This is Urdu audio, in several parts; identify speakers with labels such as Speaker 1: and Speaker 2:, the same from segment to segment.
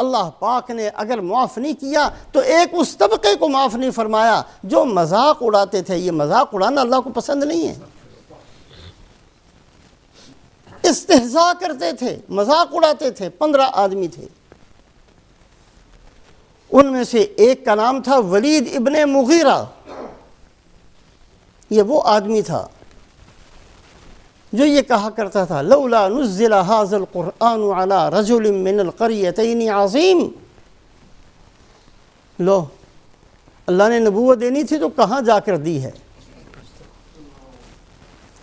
Speaker 1: اللہ پاک نے اگر معاف نہیں کیا تو ایک اس طبقے کو معاف نہیں فرمایا جو مذاق اڑاتے تھے۔ یہ مذاق اڑانا اللہ کو پسند نہیں ہے۔ استہزاء کرتے تھے، مذاق اڑاتے تھے۔ 15 آدمی تھے، ان میں سے ایک کا نام تھا ولید ابن مغیرہ۔ یہ وہ آدمی تھا جو یہ کہا کرتا تھا لولا نزل هذا القرآن على رجل من القريتين عظیم۔ لو اللہ نے نبوت دینی تھی تو کہاں جا کر دی ہے؟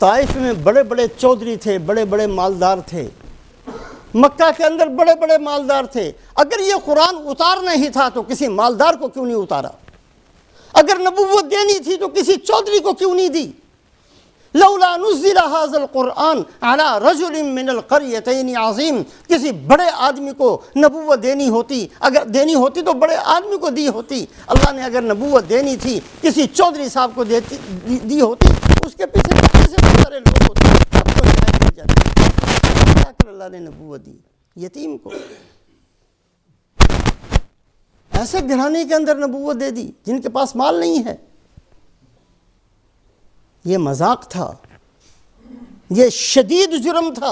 Speaker 1: طائف میں بڑے بڑے چودھری تھے، بڑے بڑے مالدار تھے، مکہ کے اندر بڑے بڑے مالدار تھے۔ اگر یہ قرآن اتارنا ہی تھا تو کسی مالدار کو کیوں نہیں اتارا؟ اگر نبوت دینی تھی تو کسی چودھری کو کیوں نہیں دی؟ لولا نزل هذا القرآن على رجل من القريتين عظیم۔ کسی بڑے آدمی کو نبوت دینی ہوتی، اگر دینی ہوتی تو بڑے آدمی کو دی ہوتی۔ اللہ نے اگر نبوت دینی تھی کسی چودھری صاحب کو دی ہوتی، اس کے پیچھے بہت سارے لوگ ہوتے، اب تو ہدایت مل جاتی۔ کیا کر اللہ نے نبوت دی یتیم کو؟ ایسے گھرانے کے اندر نبوت دے دی جن کے پاس مال نہیں ہے۔ یہ مذاق تھا، یہ شدید جرم تھا۔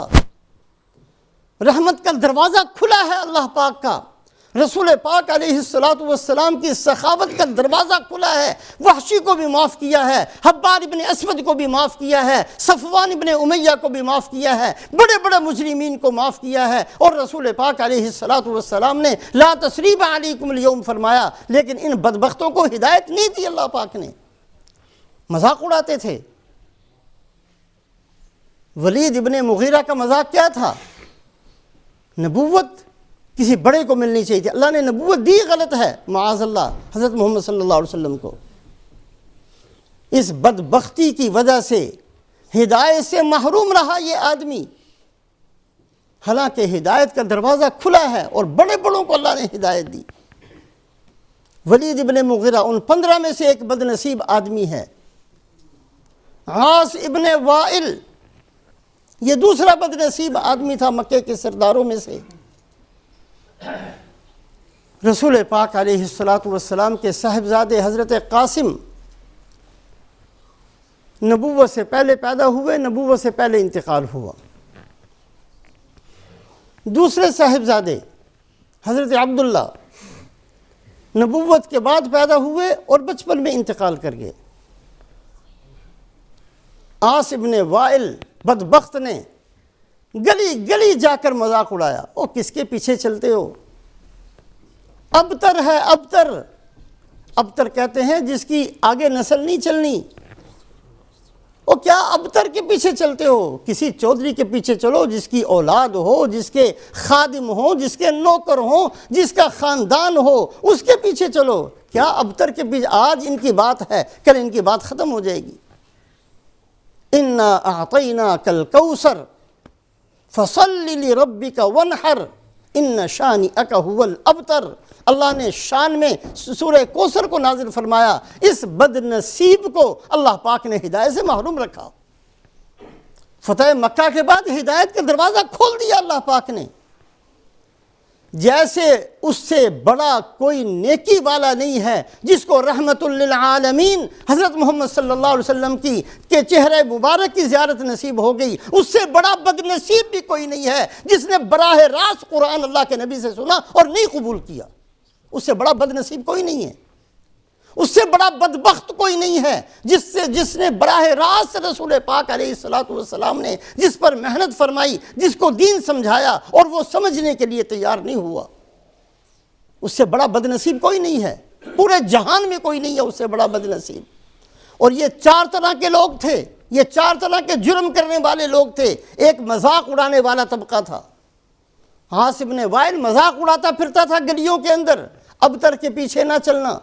Speaker 1: رحمت کا دروازہ کھلا ہے اللہ پاک کا، رسول پاک علیہ السلام کی سخاوت کا دروازہ کھلا ہے۔ وحشی کو بھی معاف کیا ہے، حبار ابن اسود کو بھی معاف کیا ہے، صفوان ابن امیہ کو بھی معاف کیا ہے، بڑے بڑے مجرمین کو معاف کیا ہے۔ اور رسول پاک علیہ السلام نے لا تثریب علیکم اليوم فرمایا، لیکن ان بدبختوں کو ہدایت نہیں دی اللہ پاک نے، مذاق اڑاتے تھے۔ ولید ابن مغیرہ کا مذاق کیا تھا؟ نبوت کسی بڑے کو ملنی چاہیے تھی، اللہ نے نبوت دی، غلط ہے معاذ اللہ حضرت محمد صلی اللہ علیہ وسلم کو۔ اس بدبختی کی وجہ سے ہدایت سے محروم رہا یہ آدمی، حالانکہ ہدایت کا دروازہ کھلا ہے اور بڑے بڑوں کو اللہ نے ہدایت دی۔ ولید ابن مغیرہ ان 15 میں سے ایک بد نصیب آدمی ہے۔ عاص ابن وائل یہ دوسرا بد نصیب آدمی تھا مکے کے سرداروں میں سے۔ رسول پاک علیہ السلام کے صاحبزادے حضرت قاسم نبوت سے پہلے پیدا ہوئے، نبوت سے پہلے انتقال ہوا۔ دوسرے صاحبزادے حضرت عبداللہ نبوت کے بعد پیدا ہوئے اور بچپن میں انتقال کر گئے۔ عاص ابن وائل بدبخت نے گلی گلی جا کر مذاق اڑایا، او کس کے پیچھے چلتے ہو؟ ابتر ہے ابتر، ابتر کہتے ہیں جس کی آگے نسل نہیں چلنی۔ او کیا ابتر کے پیچھے چلتے ہو؟ کسی چودھری کے پیچھے چلو جس کی اولاد ہو، جس کے خادم ہو، جس کے نوکر ہو، جس کا خاندان ہو، اس کے پیچھے چلو۔ کیا ابتر کے پیچھے؟ آج ان کی بات ہے، کل ان کی بات ختم ہو جائے گی۔ اِنَّا أَعْطَيْنَاكَ الْكَوْثَرَ فَصَلِّ لِرَبِّكَ وَانْحَرْ إِنَّ شَانِئَكَ هُوَ الْأَبْتَرُ۔ اللہ نے شان میں سورہ کوثر کو نازل فرمایا۔ اس بد نصیب کو اللہ پاک نے ہدایت سے محروم رکھا۔ فتح مکہ کے بعد ہدایت کا دروازہ کھول دیا اللہ پاک نے۔ جیسے اس سے بڑا کوئی نیکی والا نہیں ہے جس کو رحمت للعالمین حضرت محمد صلی اللہ علیہ وسلم کے چہرے مبارک کی زیارت نصیب ہو گئی، اس سے بڑا بد نصیب بھی کوئی نہیں ہے جس نے براہ راست قرآن اللہ کے نبی سے سنا اور نہیں قبول کیا۔ اس سے بڑا بد نصیب کوئی نہیں ہے، اس سے بڑا بدبخت کوئی نہیں ہے جس نے براہ راست رسول پاک علیہ السلام نے جس پر محنت فرمائی، جس کو دین سمجھایا اور وہ سمجھنے کے لیے تیار نہیں ہوا۔ اس سے بڑا بد نصیب کوئی نہیں ہے، پورے جہان میں کوئی نہیں ہے اس سے بڑا بد نصیب۔ اور یہ 4 طرح کے لوگ تھے، یہ 4 طرح کے جرم کرنے والے لوگ تھے۔ ایک مذاق اڑانے والا طبقہ تھا، عاص ابن وائل مذاق اڑاتا پھرتا تھا گلیوں کے اندر، ابتر کے پیچھے نہ چلنا،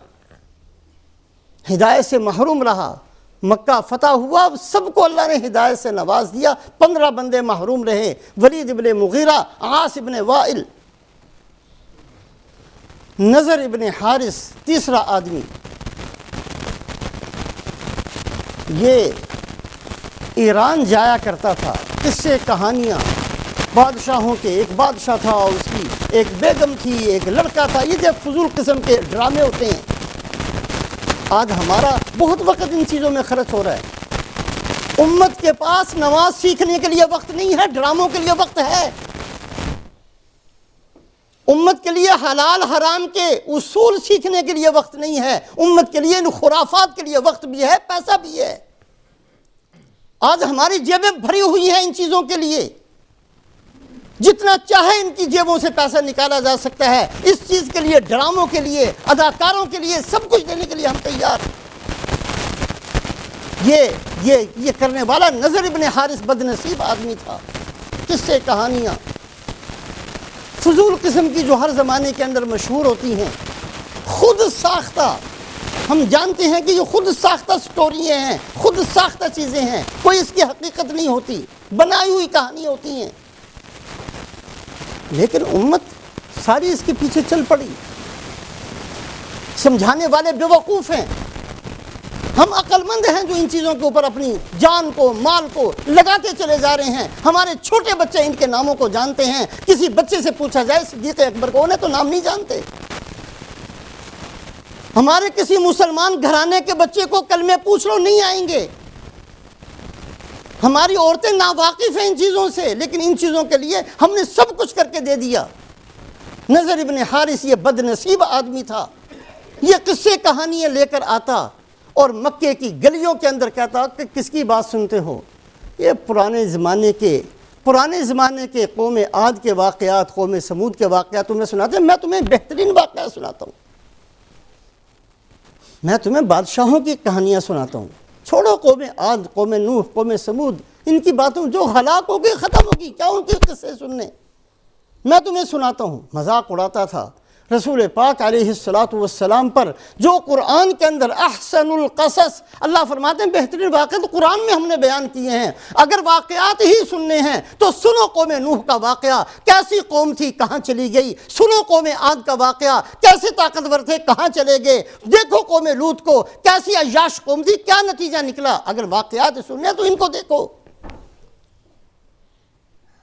Speaker 1: ہدایت سے محروم رہا۔ مکہ فتح ہوا، سب کو اللہ نے ہدایت سے نواز دیا، 15 بندے محروم رہے، ولید ابن مغیرہ، عاص ابن وائل، نضر ابن حارث تیسرا آدمی۔ یہ ایران جایا کرتا تھا، قصے کہانیاں بادشاہوں کے، ایک بادشاہ تھا، اس کی ایک بیگم تھی، ایک لڑکا تھا، یہ جو فضول قسم کے ڈرامے ہوتے ہیں۔ آج ہمارا بہت وقت ان چیزوں میں خرچ ہو رہا ہے۔ امت کے پاس نماز سیکھنے کے لیے وقت نہیں ہے، ڈراموں کے لیے وقت ہے۔ امت کے لیے حلال حرام کے اصول سیکھنے کے لیے وقت نہیں ہے، امت کے لیے ان خرافات کے لیے وقت بھی ہے، پیسہ بھی ہے۔ آج ہماری جیبیں بھری ہوئی ہیں ان چیزوں کے لیے، جتنا چاہے ان کی جیبوں سے پیسہ نکالا جا سکتا ہے، اس چیز کے لیے، ڈراموں کے لیے، اداکاروں کے لیے، سب کچھ دینے کے لیے ہم تیار ہیں۔ یہ کرنے والا نضر ابن حارث بد نصیب آدمی تھا۔ قصے کہانیاں فضول قسم کی جو ہر زمانے کے اندر مشہور ہوتی ہیں، خود ساختہ، ہم جانتے ہیں کہ یہ خود ساختہ سٹوریاں ہیں، خود ساختہ چیزیں ہیں، کوئی اس کی حقیقت نہیں ہوتی، بنائی ہوئی کہانی ہوتی ہیں، لیکن امت ساری اس کے پیچھے چل پڑی۔ سمجھانے والے بیوقوف ہیں، ہم عقل مند ہیں جو ان چیزوں کے اوپر اپنی جان کو، مال کو لگاتے چلے جا رہے ہیں۔ ہمارے چھوٹے بچے ان کے ناموں کو جانتے ہیں، کسی بچے سے پوچھا جائے صدیق اکبر کو، انہیں تو نام نہیں جانتے۔ ہمارے کسی مسلمان گھرانے کے بچے کو کلمے پوچھ لو، نہیں آئیں گے۔ ہماری عورتیں ناواقف ہیں ان چیزوں سے، لیکن ان چیزوں کے لیے ہم نے سب کچھ کر کے دے دیا۔ نضر ابن حارث یہ بد نصیب آدمی تھا، یہ قصے کہانیاں لے کر آتا اور مکے کی گلیوں کے اندر کہتا کہ کس کی بات سنتے ہو؟ یہ پرانے زمانے کے قوم عاد کے واقعات، قوم سمود کے واقعات تمہیں سناتے ہیں۔ میں تمہیں بہترین واقعات سناتا ہوں، میں تمہیں بادشاہوں کی کہانیاں سناتا ہوں۔ چھوڑو قوم عاد، قوم نوح، قوم سمود، ان کی باتوں جو ہلاک ہو گئی، ختم ہوگی، کیا ان کے قصے سننے؟ میں تمہیں سناتا ہوں۔ مذاق اڑاتا تھا رسول پاک علیہ السلام پر، جو قرآن کے اندر احسن القصص، اللہ فرماتے ہیں بہترین واقعات قرآن میں ہم نے بیان کیے ہیں۔ اگر واقعات ہی سننے ہیں تو سنو قوم نوح کا واقعہ، کیسی قوم تھی، کہاں چلی گئی۔ سنو قوم عاد کا واقعہ، کیسے طاقتور تھے، کہاں چلے گئے۔ دیکھو قوم لوط کو، کیسی عیاش قوم تھی، کیا نتیجہ نکلا۔ اگر واقعات سننے ہیں تو ان کو دیکھو۔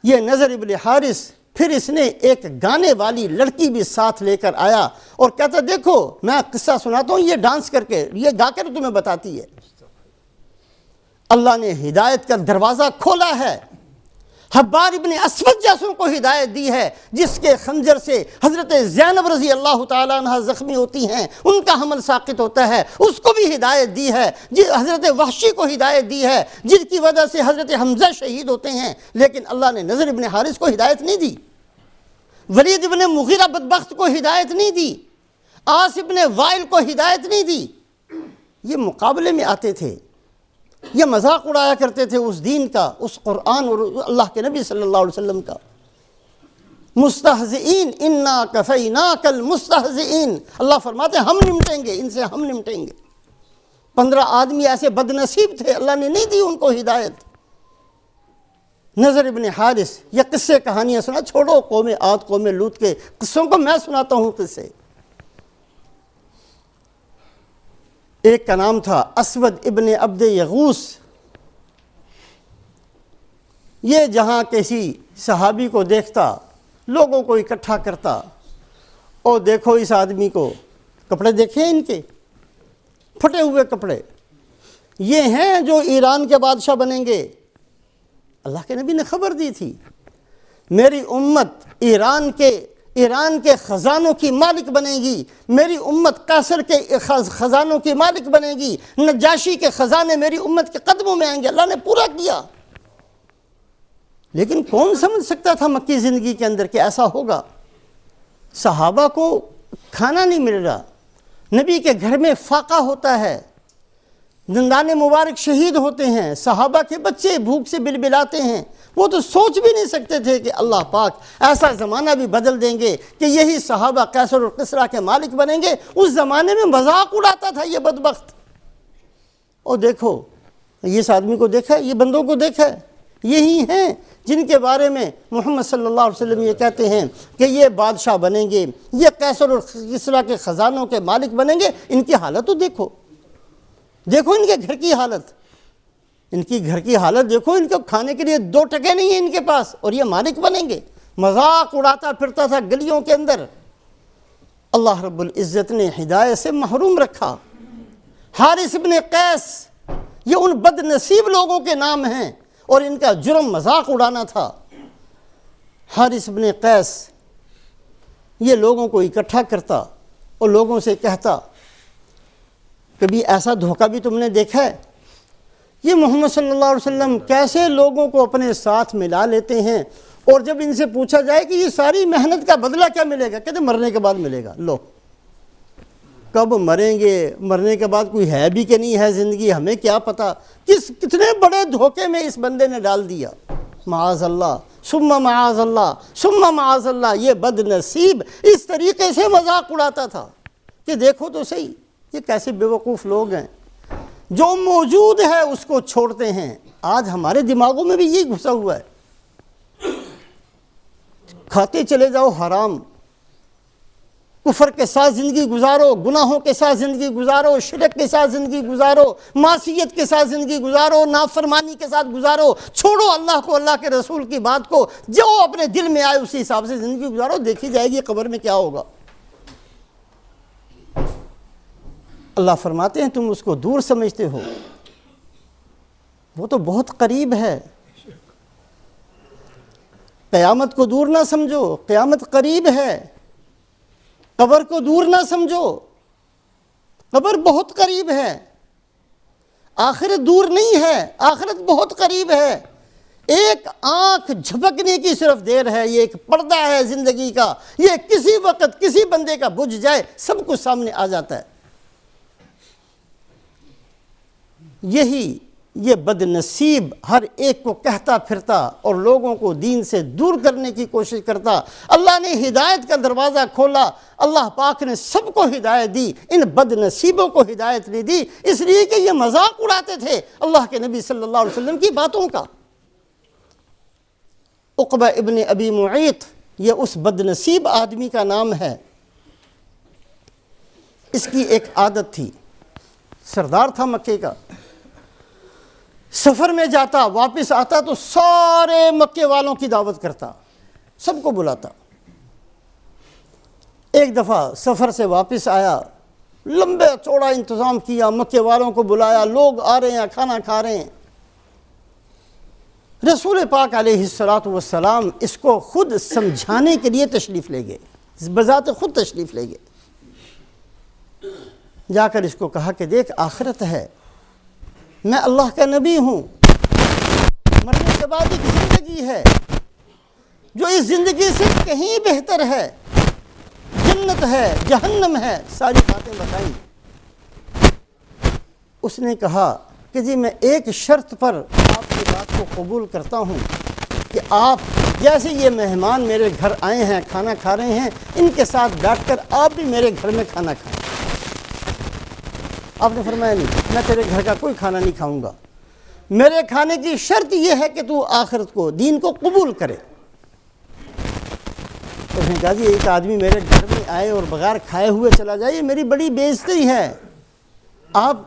Speaker 1: یہ نضر ابن حارث، پھر اس نے ایک گانے والی لڑکی بھی ساتھ لے کر آیا اور کہتا دیکھو میں قصہ سناتا ہوں، یہ ڈانس کر کے، یہ گا کر تمہیں بتاتی ہے۔ اللہ نے ہدایت کا دروازہ کھولا ہے، حبار ابن اسود جیسوں کو ہدایت دی ہے، جس کے خنجر سے حضرت زینب رضی اللہ تعالیٰ عنہ زخمی ہوتی ہیں، ان کا حمل ساقط ہوتا ہے، اس کو بھی ہدایت دی ہے۔ حضرت وحشی کو ہدایت دی ہے، جن کی وجہ سے حضرت حمزہ شہید ہوتے ہیں، لیکن اللہ نے نضر ابن حارث کو ہدایت نہیں دی۔ ولید ابن مغیرہ بدبخت کو ہدایت نہیں دی، عاص ابن وائل کو ہدایت نہیں دی۔ یہ مقابلے میں آتے تھے، یہ مذاق اڑایا کرتے تھے اس دین کا، اس قرآن اور اللہ کے نبی صلی اللہ علیہ وسلم کا۔ مستہزئین انا کفیناک المستہزئین، اللہ فرماتے ہیں ہم نمٹیں گے ان سے، ہم نمٹیں گے۔ 15 آدمی ایسے بد نصیب تھے، اللہ نے نہیں دی ان کو ہدایت۔ نضر ابن حارث یہ قصے کہانیاں سنا، چھوڑو قوم عاد، قوم لوط کے قصوں کو، میں سناتا ہوں قصے۔ ایک کا نام تھا اسود ابن عبد یغوث۔ یہ جہاں کسی صحابی کو دیکھتا، لوگوں کو اکٹھا کرتا، اور دیکھو اس آدمی کو، کپڑے دیکھیں ان کے پھٹے ہوئے کپڑے، یہ ہیں جو ایران کے بادشاہ بنیں گے۔ اللہ کے نبی نے خبر دی تھی میری امت ایران کے خزانوں کی مالک بنے گی، میری امت قیصر کے خزانوں کی مالک بنے گی، نجاشی کے خزانے میری امت کے قدموں میں آئیں گے۔ اللہ نے پورا کیا، لیکن کون سمجھ سکتا تھا مکی زندگی کے اندر کہ ایسا ہوگا۔ صحابہ کو کھانا نہیں مل رہا، نبی کے گھر میں فاقہ ہوتا ہے، دندان مبارک شہید ہوتے ہیں، صحابہ کے بچے بھوک سے بلبلاتے ہیں۔ وہ تو سوچ بھی نہیں سکتے تھے کہ اللہ پاک ایسا زمانہ بھی بدل دیں گے کہ یہی صحابہ قیصر اور کسریٰ کے مالک بنیں گے۔ اس زمانے میں مذاق اڑاتا تھا یہ بدبخت۔ اور دیکھو اس آدمی کو دیکھا، یہ بندوں کو دیکھا، یہی ہیں جن کے بارے میں محمد صلی اللہ علیہ وسلم یہ کہتے ہیں کہ یہ بادشاہ بنیں گے، یہ قیصر اور کسریٰ کے خزانوں کے مالک بنیں گے۔ ان کی حالت تو دیکھو ان کے گھر کی حالت۔ ان کی گھر کی حالت دیکھو، ان کو کھانے کے لیے 2 ٹکے نہیں ہیں ان کے پاس، اور یہ مالک بنیں گے۔ مذاق اڑاتا پھرتا تھا گلیوں کے اندر۔ اللہ رب العزت نے ہدایت سے محروم رکھا۔ حارث بن قیس، یہ ان بد نصیب لوگوں کے نام ہیں، اور ان کا جرم مذاق اڑانا تھا۔ حارث بن قیس یہ لوگوں کو اکٹھا کرتا اور لوگوں سے کہتا، کبھی ایسا دھوکہ بھی تم نے دیکھا ہے؟ یہ محمد صلی اللہ علیہ وسلم کیسے لوگوں کو اپنے ساتھ ملا لیتے ہیں، اور جب ان سے پوچھا جائے کہ یہ ساری محنت کا بدلہ کیا ملے گا، کہتے مرنے کے بعد ملے گا۔ لو، کب مریں گے، مرنے کے بعد کوئی ہے بھی کہ نہیں ہے زندگی، ہمیں کیا پتہ۔ کتنے بڑے دھوکے میں اس بندے نے ڈال دیا۔ معاذ اللہ ثم معاذ اللہ ثم معاذ اللہ۔ یہ بد نصیب اس طریقے سے مذاق اڑاتا تھا کہ دیکھو تو صحیح یہ کیسے بیوقوف لوگ ہیں، جو موجود ہے اس کو چھوڑتے ہیں۔ آج ہمارے دماغوں میں بھی یہی گھسا ہوا ہے، کھاتے چلے جاؤ حرام، کفر کے ساتھ زندگی گزارو، گناہوں کے ساتھ زندگی گزارو، شرک کے ساتھ زندگی گزارو، معصیت کے ساتھ زندگی گزارو، نافرمانی کے ساتھ گزارو، چھوڑو اللہ کو، اللہ کے رسول کی بات کو، جو اپنے دل میں آئے اسی حساب سے زندگی گزارو، دیکھی جائے گی قبر میں کیا ہوگا۔ اللہ فرماتے ہیں تم اس کو دور سمجھتے ہو، وہ تو بہت قریب ہے۔ قیامت کو دور نہ سمجھو، قیامت قریب ہے۔ قبر کو دور نہ سمجھو، قبر بہت قریب ہے۔ آخرت دور نہیں ہے، آخرت بہت قریب ہے۔ ایک آنکھ جھپکنے کی صرف دیر ہے، یہ ایک پردہ ہے زندگی کا، یہ کسی وقت کسی بندے کا بجھ جائے سب کچھ سامنے آ جاتا ہے۔ یہی یہ بد نصیب ہر ایک کو کہتا پھرتا اور لوگوں کو دین سے دور کرنے کی کوشش کرتا۔ اللہ نے ہدایت کا دروازہ کھولا، اللہ پاک نے سب کو ہدایت دی، ان بد نصیبوں کو ہدایت نہیں دی، اس لیے کہ یہ مذاق اڑاتے تھے اللہ کے نبی صلی اللہ علیہ وسلم کی باتوں کا۔ عقبہ ابن ابی معیط یہ اس بد نصیب آدمی کا نام ہے۔ اس کی ایک عادت تھی، سردار تھا مکے کا، سفر میں جاتا واپس آتا تو سارے مکے والوں کی دعوت کرتا، سب کو بلاتا۔ ایک دفعہ سفر سے واپس آیا، لمبے چوڑا انتظام کیا، مکے والوں کو بلایا، لوگ آ رہے ہیں، کھانا کھا رہے ہیں۔ رسول پاک علیہ السلام اس کو خود سمجھانے کے لیے تشریف لے گئے، بذات خود تشریف لے گئے۔ جا کر اس کو کہا کہ دیکھ آخرت ہے، میں اللہ کا نبی ہوں، مرنے کے بعد ایک زندگی ہے جو اس زندگی سے کہیں بہتر ہے، جنت ہے، جہنم ہے، ساری باتیں بتائیں۔ اس نے کہا کہ جی میں ایک شرط پر آپ کی بات کو قبول کرتا ہوں کہ آپ جیسے یہ مہمان میرے گھر آئے ہیں، کھانا کھا رہے ہیں، ان کے ساتھ بیٹھ کر آپ بھی میرے گھر میں کھانا کھائیں۔ آپ نے فرمایا نہیں، میں تیرے گھر کا کوئی کھانا نہیں کھاؤں گا، میرے کھانے کی شرط یہ ہے کہ تو آخرت کو، دین کو قبول کرے۔ اس نے کہا جی ایک آدمی میرے گھر میں آئے اور بغیر کھائے ہوئے چلا جائے، یہ میری بڑی بے عزتی ہے۔ آپ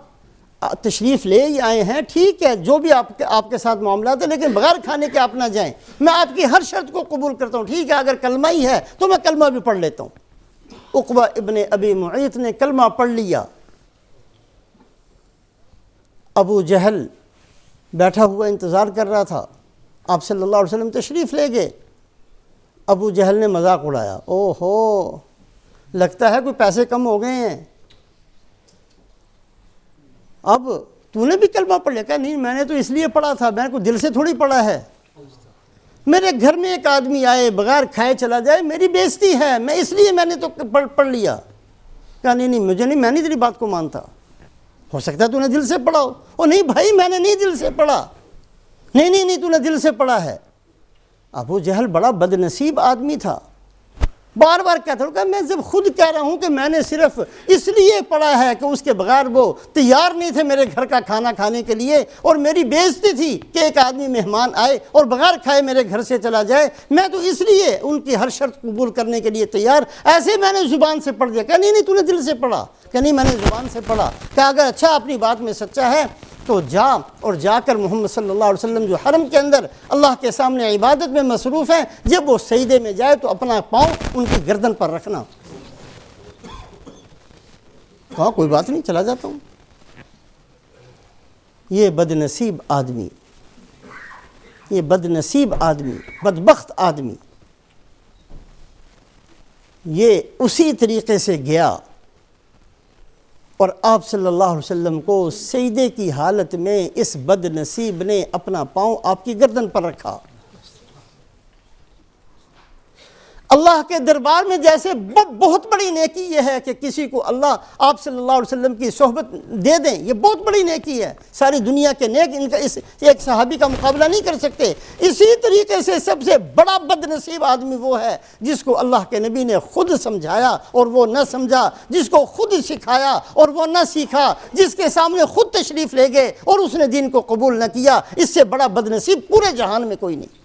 Speaker 1: تشریف لے ہی آئے ہیں، ٹھیک ہے، جو بھی آپ کے ساتھ معاملات ہیں، لیکن بغیر کھانے کے آپ نہ جائیں، میں آپ کی ہر شرط کو قبول کرتا ہوں، ٹھیک ہے، اگر کلمہ ہی ہے تو میں کلمہ بھی پڑھ لیتا ہوں۔ عقبہ ابن ابی معیط نے کلمہ پڑھ لیا۔ ابو جہل بیٹھا ہوا انتظار کر رہا تھا، آپ صلی اللہ علیہ وسلم تشریف لے گئے۔ ابو جہل نے مذاق اڑایا، او ہو لگتا ہے کوئی پیسے کم ہو گئے ہیں، اب تو نے بھی کلمہ پڑھ لیا؟ کہا نہیں، میں نے تو اس لیے پڑھا تھا، میں نے کوئی دل سے تھوڑی پڑھا ہے، میرے گھر میں ایک آدمی آئے بغیر کھائے چلا جائے، میری بے عزتی ہے، میں اس لیے میں نے تو پڑھ لیا۔ کہا نہیں مجھے نہیں، میں نہیں تیری بات کو مانتا، ہو سکتا ہے تو نے دل سے پڑھا ہو۔ او نہیں بھائی میں نے نہیں دل سے پڑھا، نہیں تو نے دل سے پڑھا ہے۔ ابو جہل بڑا بد نصیب آدمی تھا، بار بار کہتا ہوں کہ میں جب خود کہہ رہا ہوں کہ میں نے صرف اس لیے پڑھا ہے کہ اس کے بغیر وہ تیار نہیں تھے میرے گھر کا کھانا کھانے کے لیے، اور میری بے عزتی تھی کہ ایک آدمی مہمان آئے اور بغیر کھائے میرے گھر سے چلا جائے، میں تو اس لیے ان کی ہر شرط قبول کرنے کے لیے تیار، ایسے میں نے زبان سے پڑھ دیا۔ کہ نہیں تو نے دل سے پڑھا؟ کہ نہیں میں نے زبان سے پڑھا۔ کہ اگر اچھا اپنی بات میں سچا ہے تو جا اور جا کر محمد صلی اللہ علیہ وسلم جو حرم کے اندر اللہ کے سامنے عبادت میں مصروف ہیں، جب وہ سجدے میں جائے تو اپنا پاؤں ان کی گردن پر رکھنا۔ کہا کوئی بات نہیں، چلا جاتا ہوں۔ یہ بدنصیب آدمی، یہ بدنصیب آدمی، بدبخت آدمی، یہ اسی طریقے سے گیا اور آپ صلی اللہ علیہ وسلم کو سجدے کی حالت میں اس بد نصیب نے اپنا پاؤں آپ کی گردن پر رکھا۔ اللہ کے دربار میں جیسے بہت بڑی نیکی یہ ہے کہ کسی کو اللہ آپ صلی اللہ علیہ وسلم کی صحبت دے دیں، یہ بہت بڑی نیکی ہے، ساری دنیا کے نیک ان کا اس ایک صحابی کا مقابلہ نہیں کر سکتے۔ اسی طریقے سے سب سے بڑا بد نصیب آدمی وہ ہے جس کو اللہ کے نبی نے خود سمجھایا اور وہ نہ سمجھا، جس کو خود سکھایا اور وہ نہ سیکھا، جس کے سامنے خود تشریف لے گئے اور اس نے دین کو قبول نہ کیا۔ اس سے بڑا بد نصیب پورے جہان میں کوئی نہیں۔